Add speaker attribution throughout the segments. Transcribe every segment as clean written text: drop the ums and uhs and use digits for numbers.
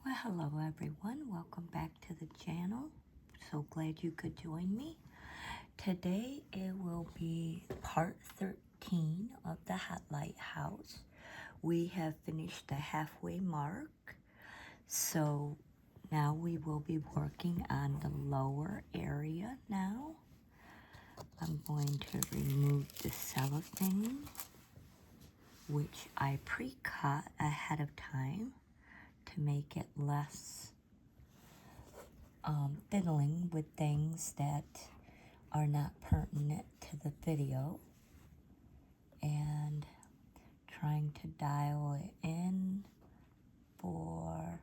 Speaker 1: Well, hello everyone. Welcome back to the channel. So glad you could join me. Today it will be part 13 of the Lighthouse. We have finished the halfway mark. So now we will be working on the lower area now. I'm going to remove the cellophane, which I pre-cut ahead of time to make it less fiddling with things that are not pertinent to the video, and trying to dial it in for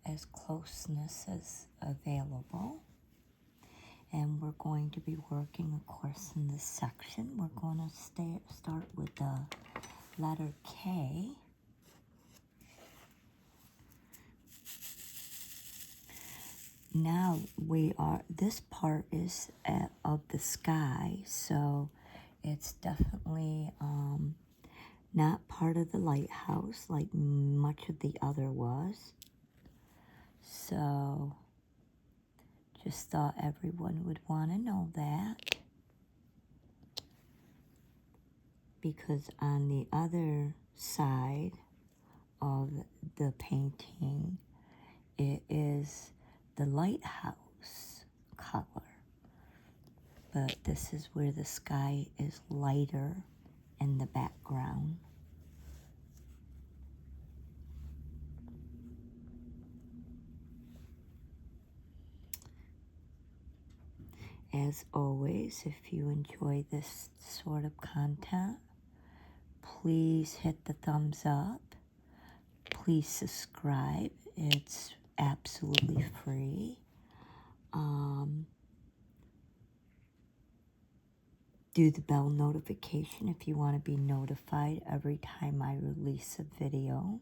Speaker 1: as closeness as available. And we're going to be working, of course, in this section. We're going to start with the letter K. Now this part is of the sky, so it's definitely not part of the lighthouse like much of the other was. So just thought everyone would want to know that, because on the other side of the painting, it is the lighthouse color. But this is where the sky is lighter in the background. As always, if you enjoy this sort of content, please hit the thumbs up. Please subscribe. It's absolutely free. Do the bell notification if you want to be notified every time I release a video.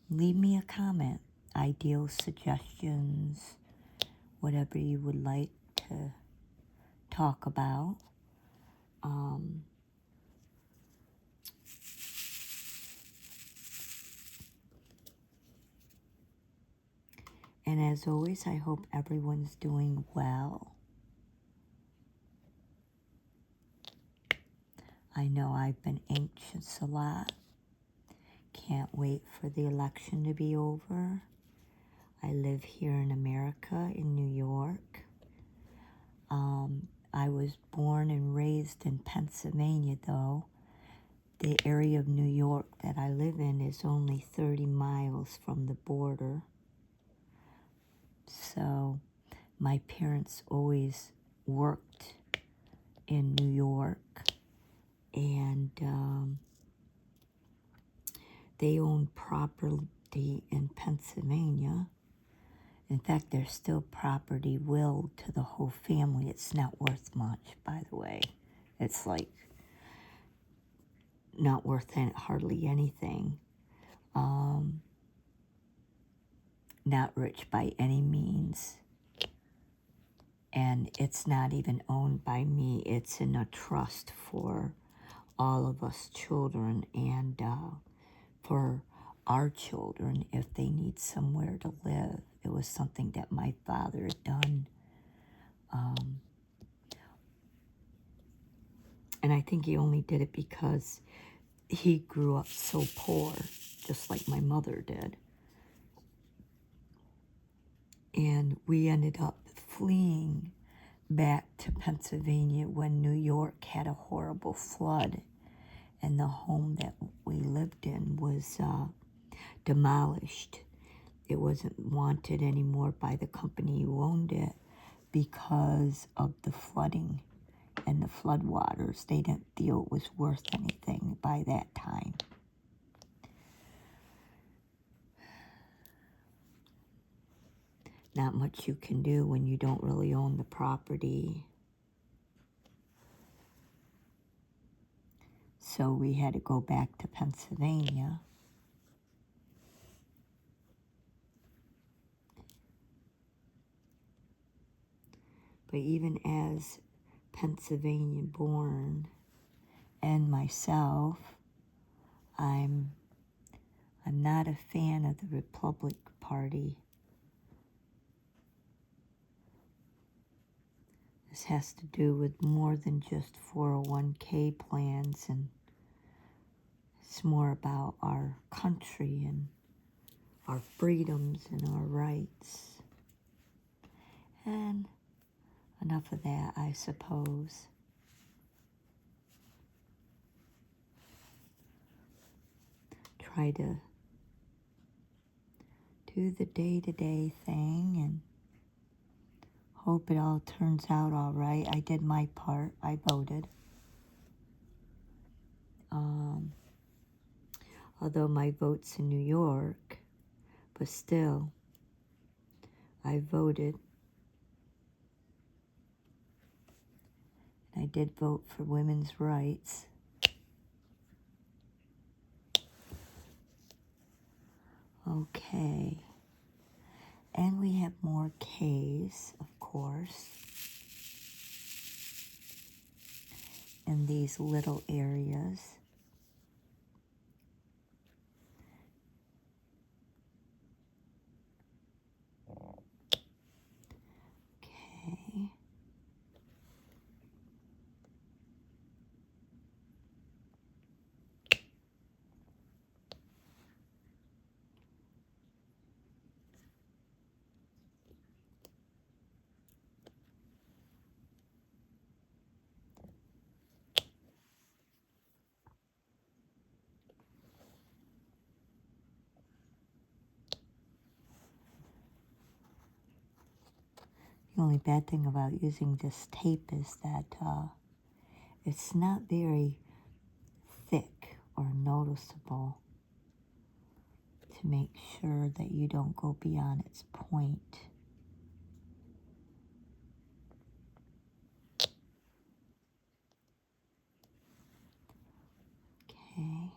Speaker 1: Leave me a comment, ideal suggestions, whatever you would like to talk about. And as always, I hope everyone's doing well. I know I've been anxious a lot. Can't wait for the election to be over. I live here in America, in New York. I was born and raised in Pennsylvania, though. The area of New York that I live in is only 30 miles from the border. So my parents always worked in New York, and they owned property in Pennsylvania. In fact, there's still property willed to the whole family. It's not worth much, by the way. It's like not worth hardly anything. Not rich by any means. And it's not even owned by me. It's in a trust for all of us children, and for our children if they need somewhere to live. It was something that my father had done. And I think he only did it because he grew up so poor, just like my mother did. And we ended up fleeing back to Pennsylvania when New York had a horrible flood, and the home that we lived in was demolished. It wasn't wanted anymore by the company who owned it because of the flooding and the floodwaters. They didn't feel it was worth anything by that time. Not much you can do when you don't really own the property. So we had to go back to Pennsylvania. But even as Pennsylvania born and myself, I'm not a fan of the Republican Party. This has to do with more than just 401k plans, and it's more about our country and our freedoms and our rights. And enough of that, I suppose. Try to do the day-to-day thing and hope it all turns out all right. I did my part. I voted. Although my vote's in New York, but still, I voted. I did vote for women's rights. Okay. And we have more K's, of course, in these little areas. Okay. The only bad thing about using this tape is that it's not very thick or noticeable to make sure that you don't go beyond its point. Okay.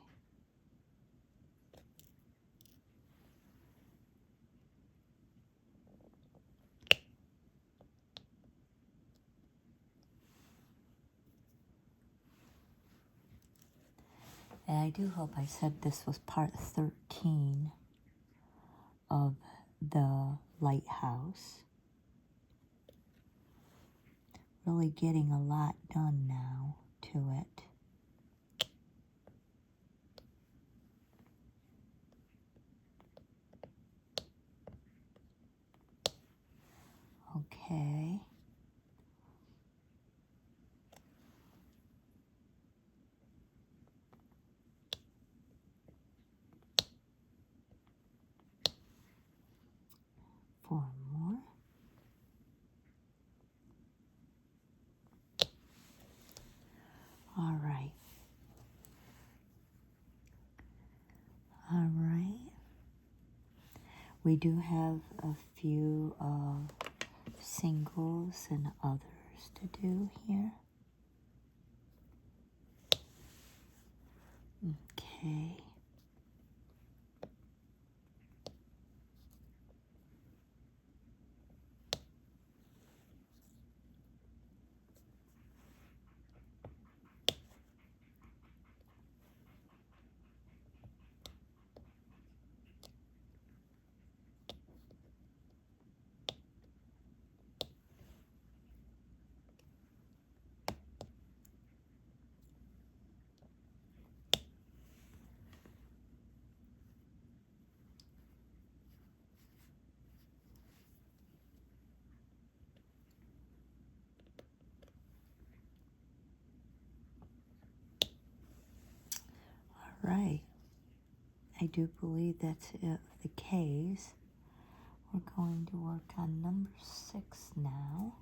Speaker 1: And I do hope I said this was part 13 of the Lighthouse. Really getting a lot done now to it. Okay. Four more. All right. All right. We do have a few singles and others to do here. Okay. All right. I do believe that's it, the K's. We're going to work on number 6 now.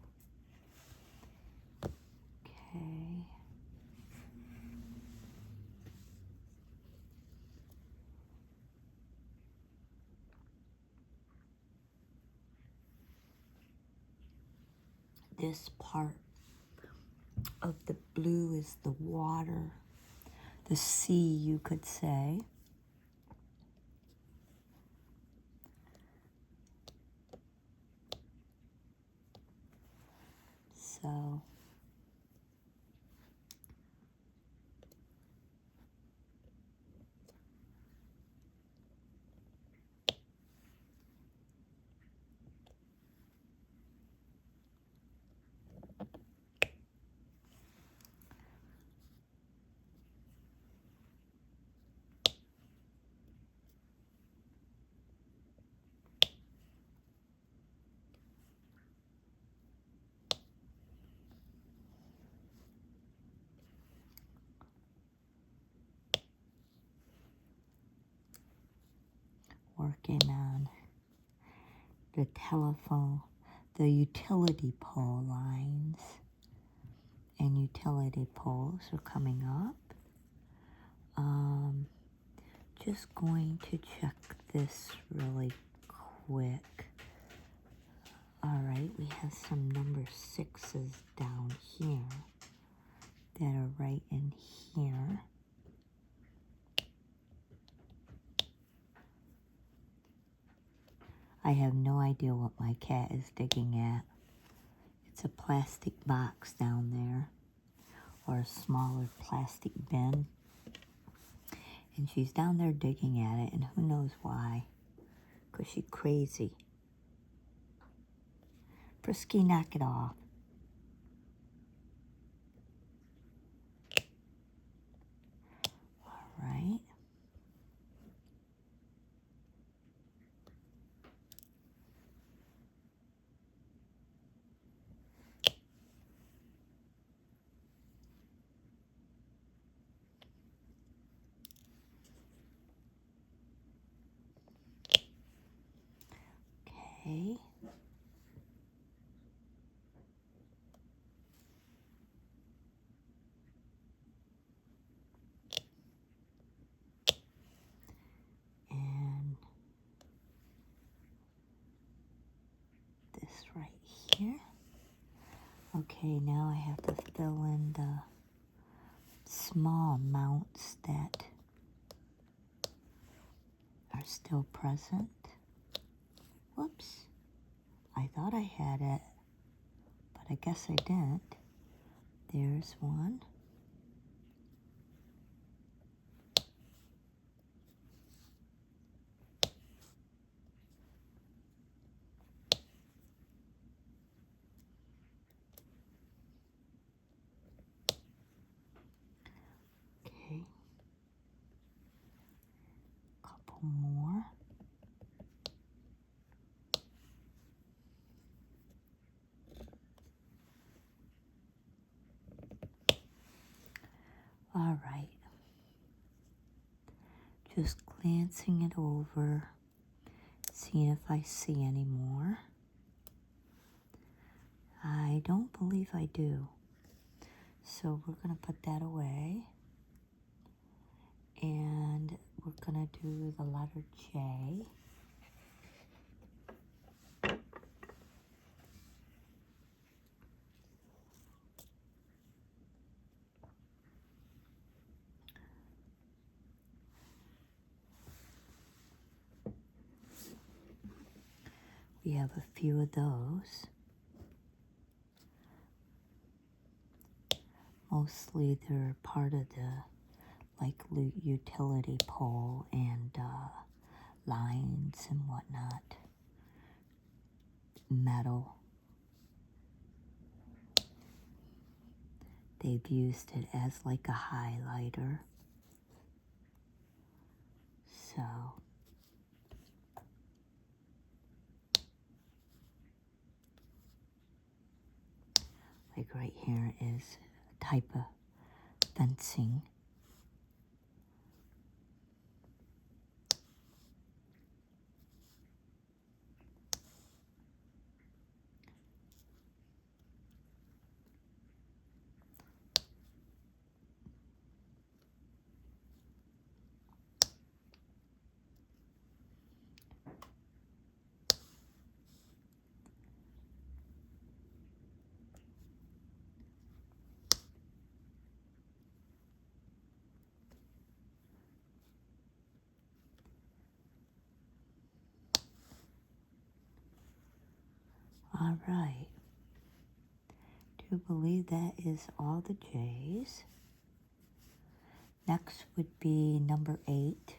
Speaker 1: Okay. This part of the blue is the water, the sea, you could say. So working on the telephone, the utility pole lines. And utility poles are coming up. Just going to check this really quick. Alright, we have some number 6s down here that are right in here. I have no idea what my cat is digging at. It's a plastic box down there, or a smaller plastic bin. And she's down there digging at it, and who knows why. Because she's crazy. Frisky, knock it off. All right. Okay. And this right here. Okay, now I have to fill in the small mounts that are still present. Whoops. I thought I had it, but I guess I didn't. There's one. Okay. Couple more. All right. Just glancing it over, seeing if I see any more. I don't believe I do. So we're going to put that away. And we're going to do the letter J. We have a few of those. Mostly they're part of the utility pole and lines and whatnot. Metal. They've used it as like a highlighter. So like right here is a type of fencing. All right. Do believe that is all the J's. Next would be number 8.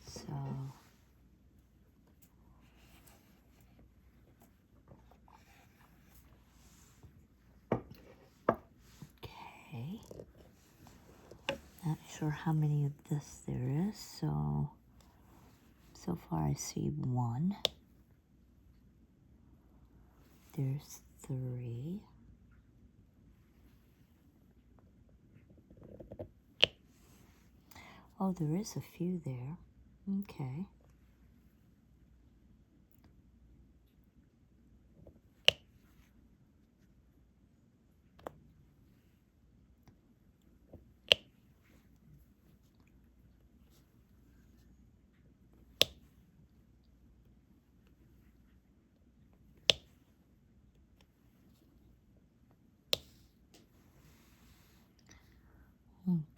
Speaker 1: So okay. Not sure how many of this there is, so far I see 1. There's 3. Oh, there is a few there. Okay.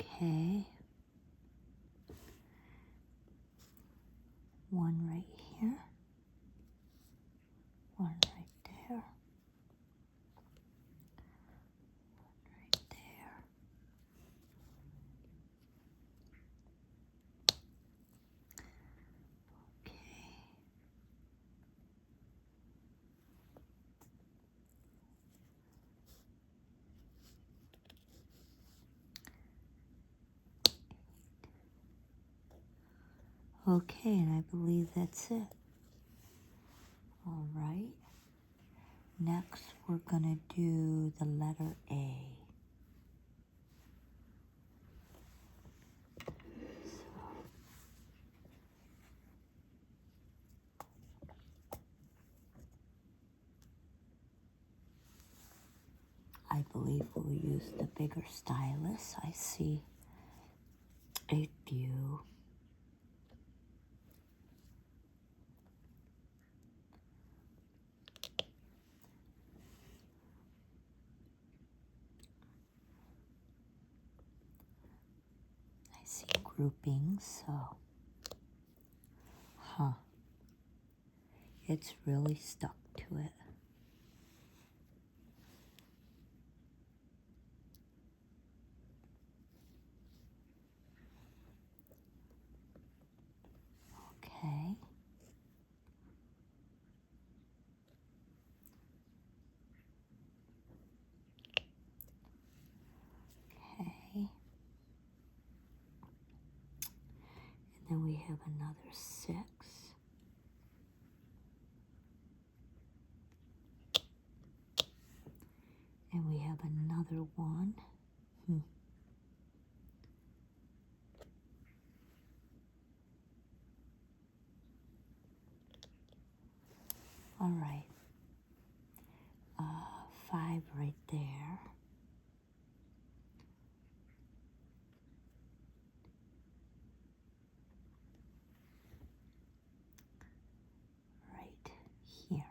Speaker 1: Okay. One right here. One right there. Right there. Okay. Okay, and I believe that's it. All right. Next, we're gonna do the letter A. I believe we'll use the bigger stylus. I see a few. I see groupings, so, it's really stuck to it. Okay. Okay. And then we have another 6. And we have another 1. All right. 5 right there. Right here.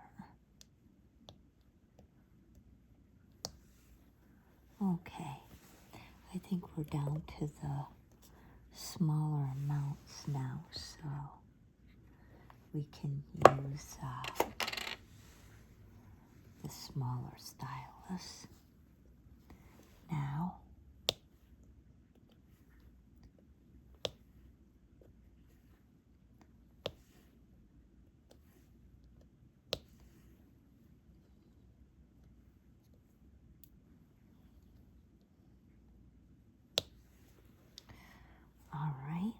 Speaker 1: Okay. I think we're down to the smaller amounts now, so we can use the smaller stylus. Now, all right.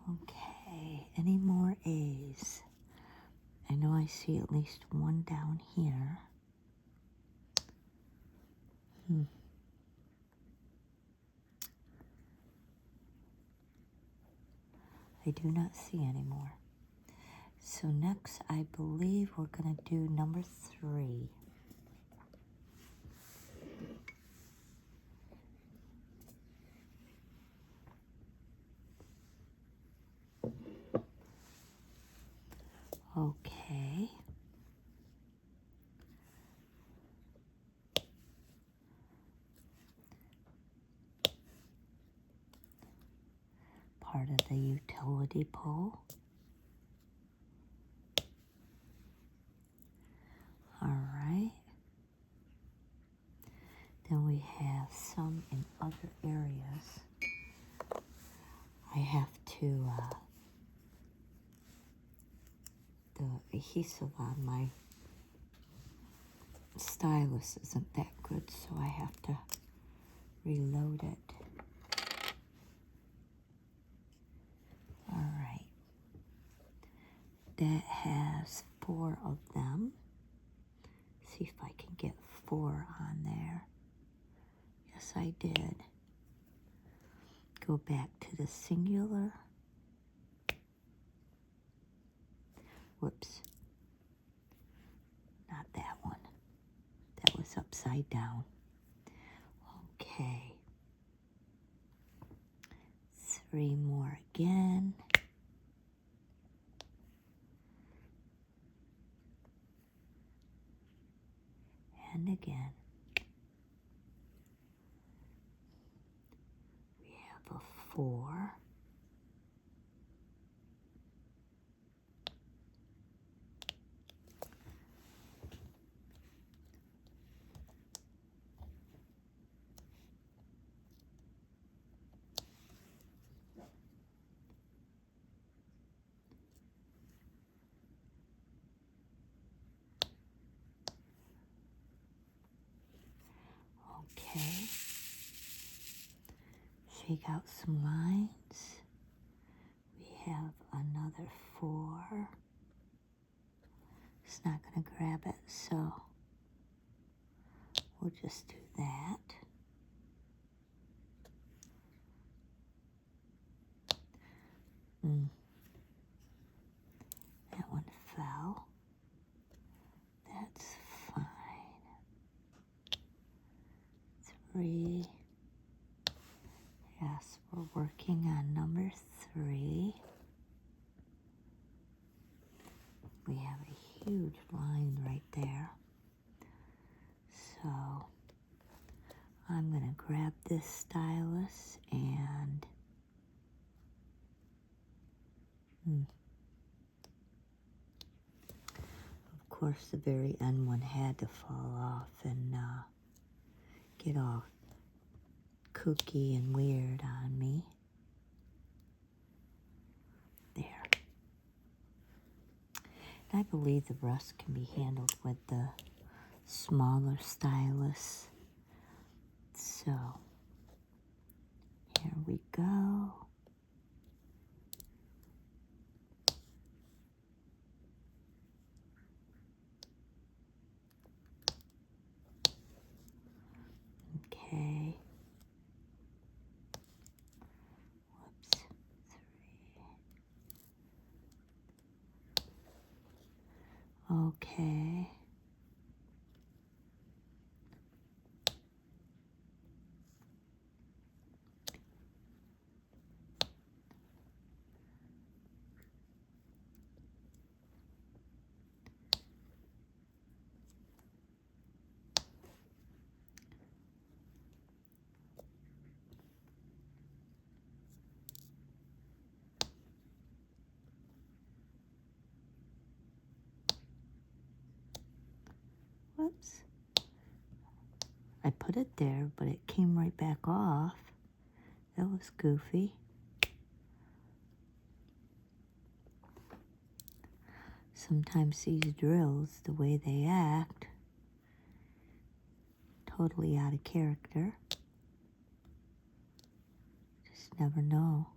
Speaker 1: Okay, any more A's? I know I see at least one down here. I do not see any more. So next, I believe we're going to do number 3. part of the utility pole. All right. Then we have some in other areas. I have to, the adhesive on my stylus isn't that good, so I have to reload it. All right. That has 4 of them. See if I can get 4 on there. Yes, I did. Go back to the singular. Whoops. Not that one. That was upside down. Okay. 3 more again. And again. We have a 4. Okay. Shake out some lines. We have another 4. It's not going to grab it, so we'll just do that. That one fell. That's fine. 3. Yes, we're working on number 3. We have a huge line right there. So I'm going to grab this stylus and of course the very end one had to fall off and get all kooky and weird on me. There. And I believe the rest can be handled with the smaller stylus. So, here we go. Okay. Whoops. 3. Okay. Whoops. I put it there, but it came right back off. That was goofy. Sometimes these drills, the way they act, totally out of character. Just never know.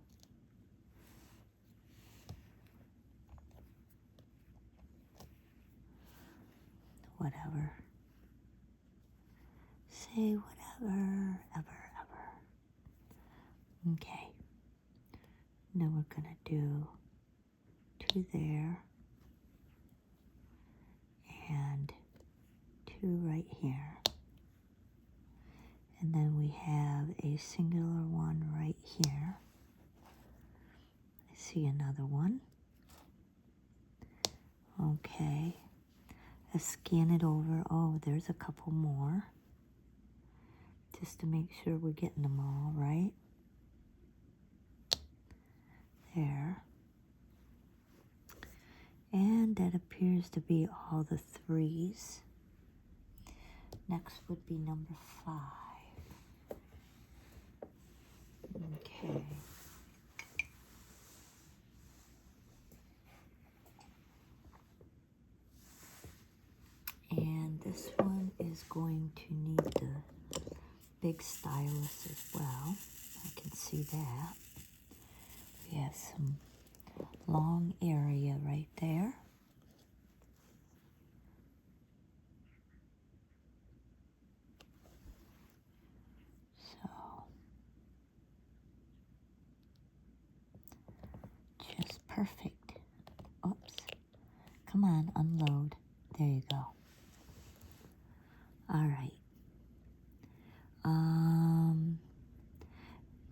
Speaker 1: Whatever. Say whatever, ever. Okay. Now we're gonna do 2 there and 2 right here. And then we have a singular one right here. I see another one. Okay. Let's scan it over. Oh, there's a couple more. Just to make sure we're getting them all right. that appears to be all the 3s. Next would be number 5. Okay. And this one is going to need the big stylus as well. I can see that. We have some long area right there. So, just perfect. Oops. Come on, unload. There you go. All right.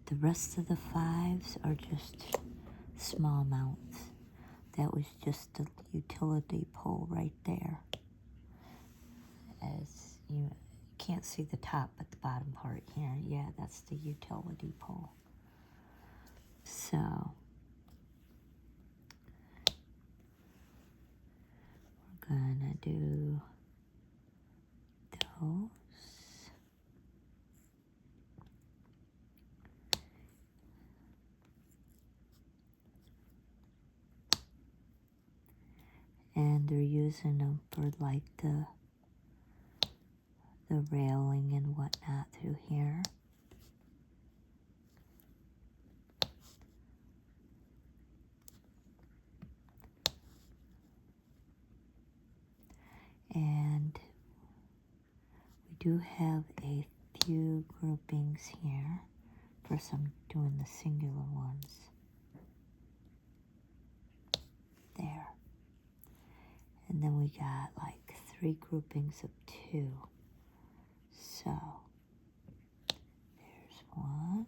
Speaker 1: The rest of the 5s are just small mounts. That was just the utility pole right there. As you can't see the top, but the bottom part here. Yeah, that's the utility pole. So we're gonna do those. And they're using them for like the railing and whatnot through here. And we do have a few groupings here for some doing the singular ones. There. And then we got like 3 groupings of 2. So there's one.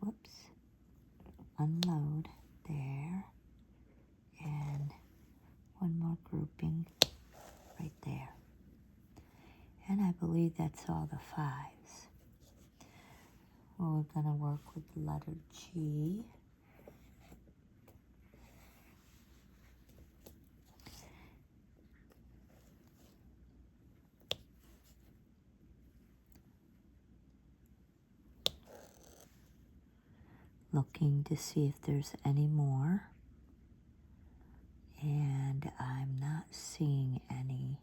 Speaker 1: Whoops. Unload there. And one more grouping right there. And I believe that's all the 5s. Well, we're going to work with the letter G. Looking to see if there's any more. And I'm not seeing any.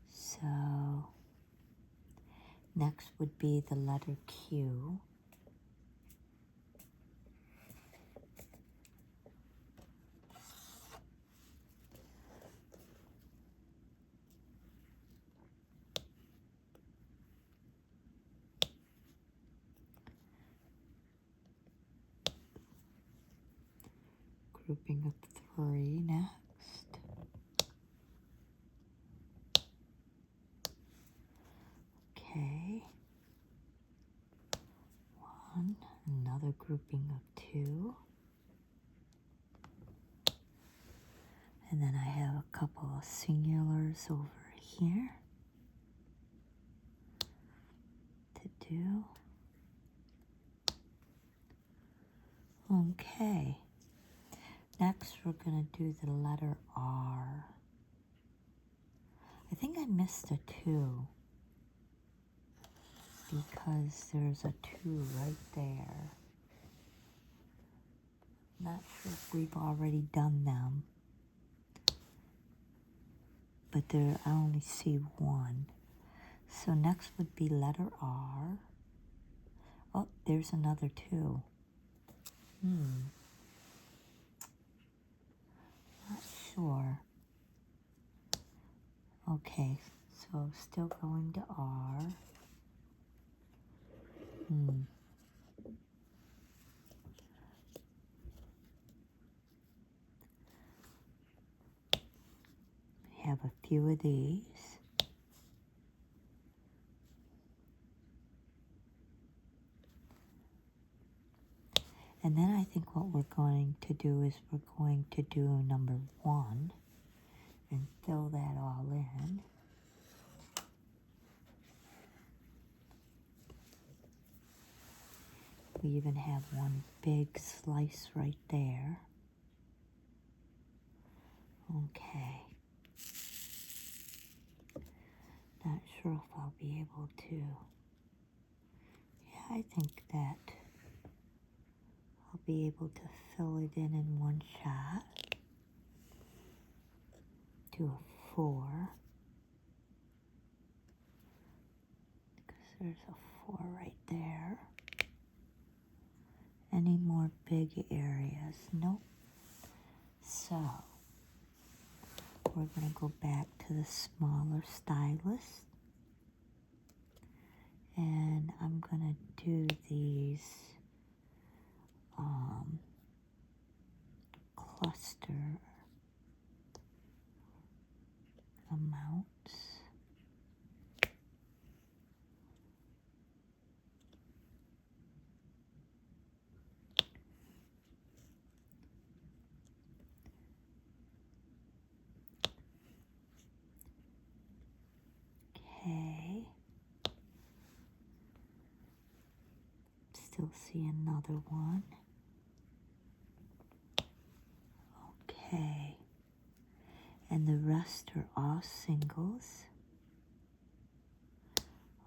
Speaker 1: So next would be the letter Q. Grouping of 3 next. Okay. 1, another grouping of 2. And then I have a couple of singulars over here to do. Okay. Next, we're going to do the letter R. I think I missed a 2 because there's a 2 right there. Not sure if we've already done them, but there I only see 1. So next would be letter R. Oh, there's another 2. Not sure. Okay, so still going to R. We have a few of these. And then I think what we're going to do is we're going to do number 1 and fill that all in. We even have one big slice right there. Okay. Not sure if I'll be able to. Yeah, I think that I'll be able to fill it in one shot. Do a 4. Because there's a 4 right there. Any more big areas? Nope. So, we're going to go back to the smaller stylus. And I'm going to do these cluster amounts. Okay. Still see another one. Okay. And the rest are all singles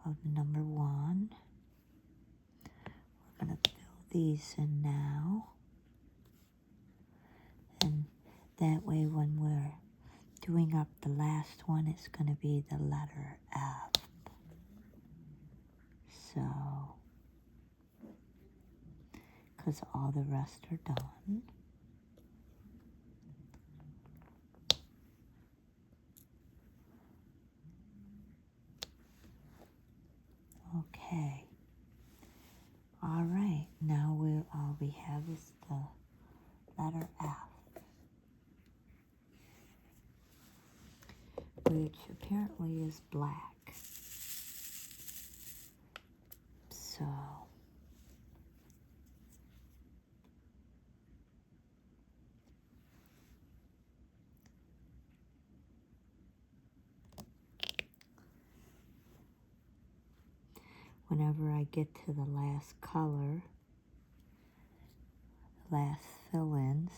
Speaker 1: of number 1. We're going to fill these in now. And that way when we're doing up the last one, it's going to be the letter F. So, because all the rest are done. Okay. All right. Now all we have is the letter F, which apparently is black. So, whenever I get to the last color, last fill-ins,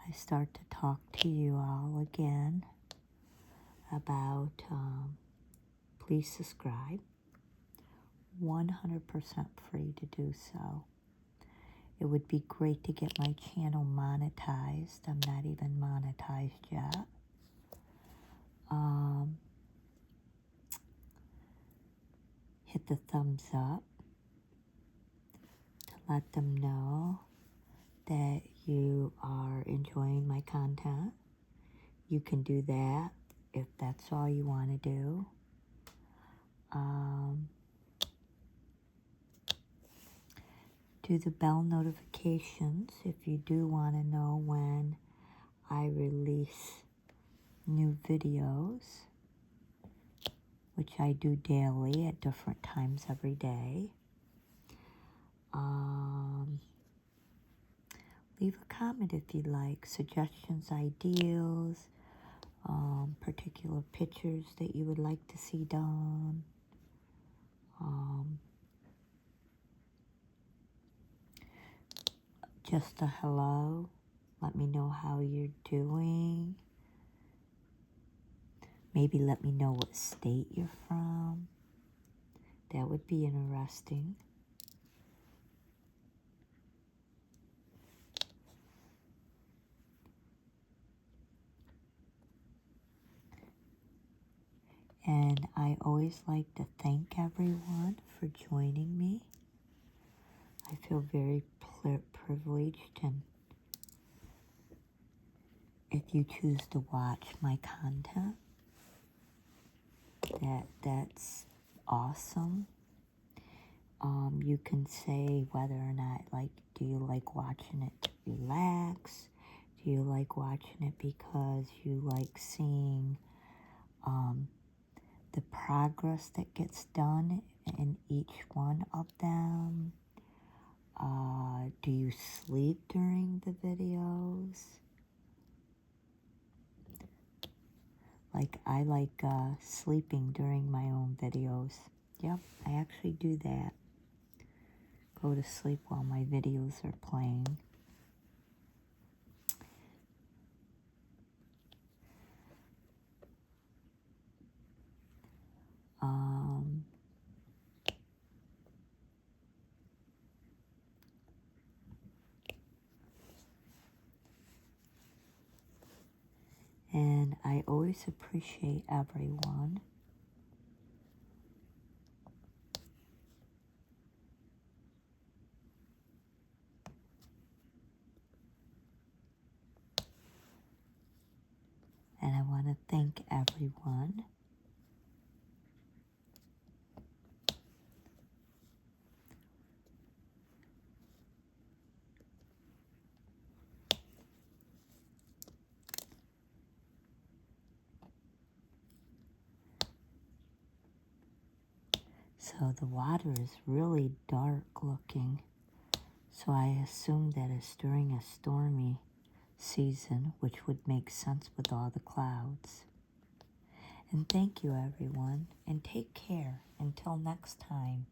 Speaker 1: I start to talk to you all again about please subscribe. 100% free to do so. It would be great to get my channel monetized. I'm not even monetized yet. Hit the thumbs up to let them know that you are enjoying my content. You can do that if that's all you want to do. Do the bell notifications if you do want to know when I release new videos, which I do daily at different times every day. Leave a comment if you like, suggestions, ideas, particular pictures that you would like to see done. Just a hello. Let me know how you're doing. Maybe let me know what state you're from. That would be interesting. And I always like to thank everyone for joining me. I feel very privileged, and if you choose to watch my content, that's awesome. You can say whether or not, like, do you like watching it to relax? Do you like watching it because you like seeing the progress that gets done in each one of them? Do you sleep during the videos? Like, I like sleeping during my own videos. Yep, I actually do that. go to sleep while my videos are playing. And I always appreciate everyone. And I want to thank everyone. So the water is really dark looking. So I assume that it's during a stormy season, which would make sense with all the clouds. And thank you, everyone, and take care until next time.